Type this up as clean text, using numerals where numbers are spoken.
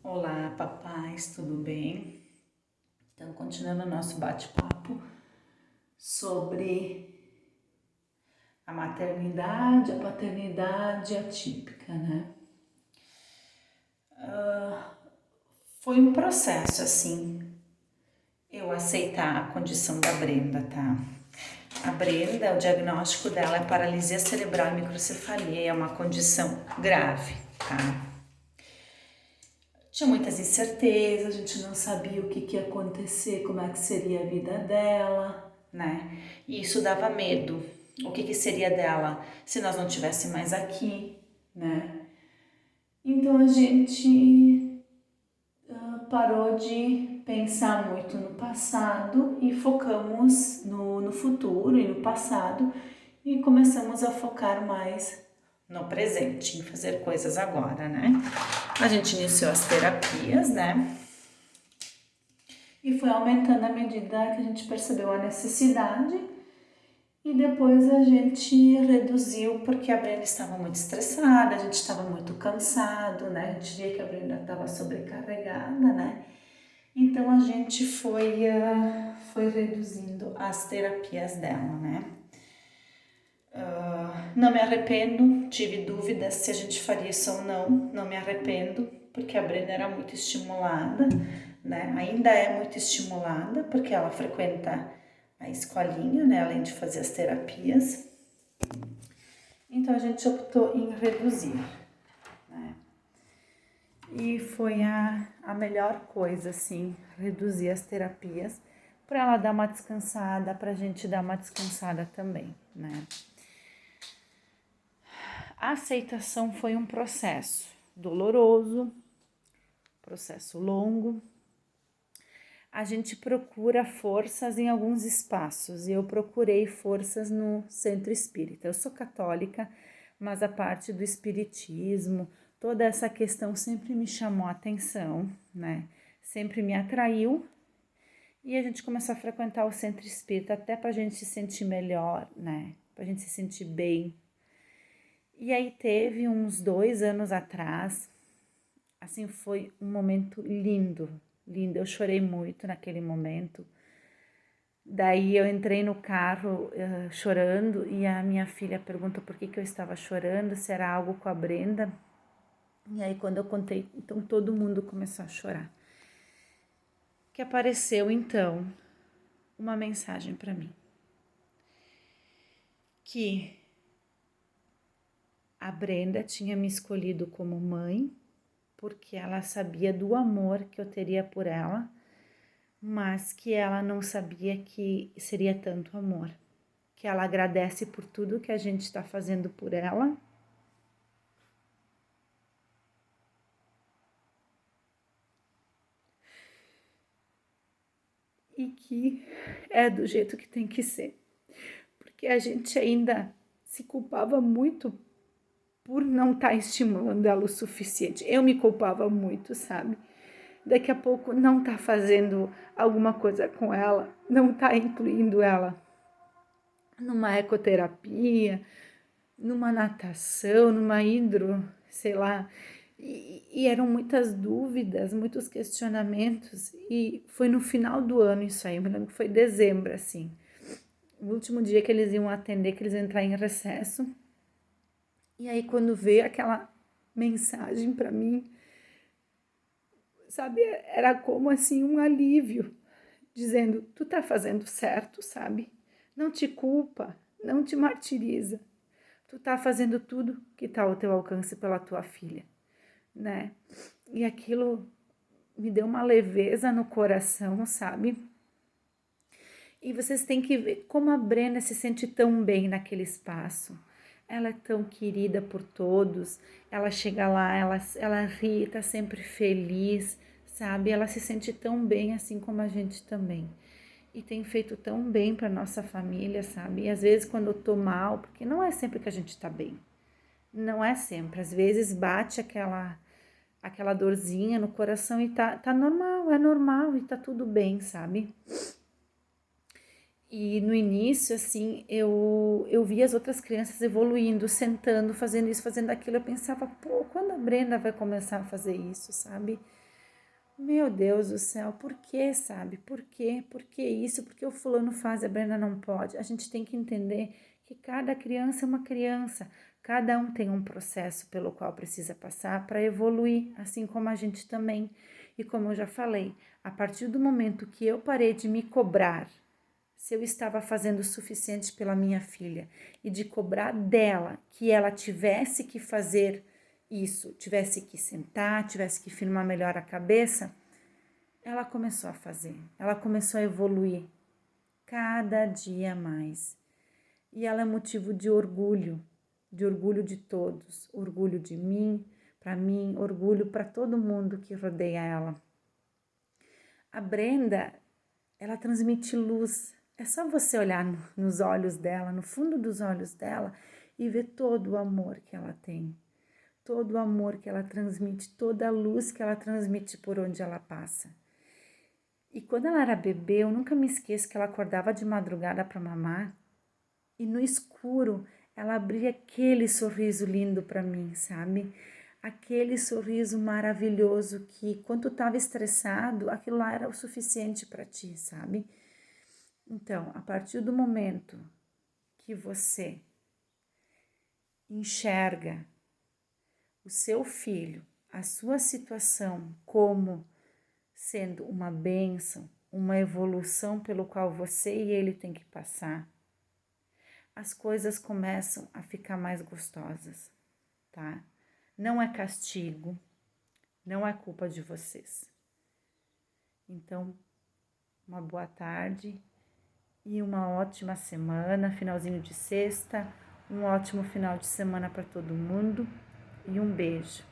Olá, papais, tudo bem? Então, continuando o nosso bate-papo sobre a maternidade, a paternidade atípica, né? Foi um processo, assim, eu aceitar a condição da Brenda, tá? A Brenda, o diagnóstico dela é paralisia cerebral e microcefalia, é uma condição grave, tá? Tinha muitas incertezas, a gente não sabia o que ia acontecer, como é que seria a vida dela, né? E isso dava medo. O que seria dela se nós não estivéssemos mais aqui, né? Então a gente parou de pensar muito no passado e focamos no futuro e no passado e começamos a focar mais no presente, em fazer coisas agora, né? A gente iniciou as terapias, né? E foi aumentando à medida que a gente percebeu a necessidade e depois a gente reduziu porque a Brenda estava muito estressada, a gente estava muito cansado, né? A gente via que a Brenda estava sobrecarregada, né? Então a gente foi reduzindo as terapias dela, né? Não me arrependo, tive dúvidas se a gente faria isso ou não me arrependo, porque a Brenda era muito estimulada, né? Ainda é muito estimulada, porque ela frequenta a escolinha, né? Além de fazer as terapias. Então a gente optou em reduzir, né? E foi a melhor coisa, assim, reduzir as terapias, para ela dar uma descansada, para a gente dar uma descansada também, né? A aceitação foi um processo doloroso, processo longo. A gente procura forças em alguns espaços e eu procurei forças no centro espírita. Eu sou católica, mas a parte do espiritismo, toda essa questão sempre me chamou a atenção, né? Sempre me atraiu e a gente começou a frequentar o centro espírita até para a gente se sentir melhor, né? Para a gente se sentir bem. E aí teve uns 2 anos atrás, assim, foi um momento lindo, lindo. Eu chorei muito naquele momento. Daí eu entrei no carro chorando e a minha filha perguntou por que eu estava chorando, se era algo com a Brenda. E aí quando eu contei, então todo mundo começou a chorar. Que apareceu então uma mensagem para mim. Que a Brenda tinha me escolhido como mãe porque ela sabia do amor que eu teria por ela, mas que ela não sabia que seria tanto amor. Que ela agradece por tudo que a gente está fazendo por ela. E que é do jeito que tem que ser. Porque a gente ainda se culpava muito por não estar estimulando ela o suficiente. Eu me culpava muito, sabe? Daqui a pouco não tá fazendo alguma coisa com ela, não tá incluindo ela numa ecoterapia, numa natação, numa hidro, sei lá. E eram muitas dúvidas, muitos questionamentos. E foi no final do ano isso aí, eu me lembro que foi dezembro, assim. O último dia que eles iam atender, que eles iam entrar em recesso. E aí quando veio aquela mensagem para mim, sabe, era como assim um alívio, dizendo, tu tá fazendo certo, sabe? Não te culpa, não te martiriza. Tu tá fazendo tudo que tá ao teu alcance pela tua filha, né? E aquilo me deu uma leveza no coração, sabe? E vocês têm que ver como a Brenda se sente tão bem naquele espaço. Ela é tão querida por todos, ela chega lá, ela ri, tá sempre feliz, sabe? Ela se sente tão bem assim como a gente também. E tem feito tão bem para nossa família, sabe? E às vezes quando eu tô mal, porque não é sempre que a gente tá bem. Não é sempre, às vezes bate aquela dorzinha no coração e tá normal, é normal e tá tudo bem, sabe? E no início, assim, eu via as outras crianças evoluindo, sentando, fazendo isso, fazendo aquilo. Eu pensava, pô, quando a Brenda vai começar a fazer isso, sabe? Meu Deus do céu, por que, sabe? Por quê? Por que isso? Por que o fulano faz e a Brenda não pode? A gente tem que entender que cada criança é uma criança, cada um tem um processo pelo qual precisa passar para evoluir, assim como a gente também. E como eu já falei, a partir do momento que eu parei de me cobrar se eu estava fazendo o suficiente pela minha filha e de cobrar dela que ela tivesse que fazer isso, tivesse que sentar, tivesse que firmar melhor a cabeça, ela começou a fazer, ela começou a evoluir cada dia mais. E ela é motivo de orgulho de todos, orgulho de mim, orgulho para todo mundo que rodeia ela. A Brenda, ela transmite luz. É só você olhar nos olhos dela, no fundo dos olhos dela, e ver todo o amor que ela tem, todo o amor que ela transmite, toda a luz que ela transmite por onde ela passa. E quando ela era bebê, eu nunca me esqueço que ela acordava de madrugada para mamar e no escuro ela abria aquele sorriso lindo para mim, sabe? Aquele sorriso maravilhoso que quando tu estava estressado, aquilo lá era o suficiente para ti, sabe? Então, a partir do momento que você enxerga o seu filho, a sua situação como sendo uma bênção, uma evolução pelo qual você e ele tem que passar, as coisas começam a ficar mais gostosas, tá? Não é castigo, não é culpa de vocês. Então, uma boa tarde e uma ótima semana, finalzinho de sexta, um ótimo final de semana para todo mundo e um beijo.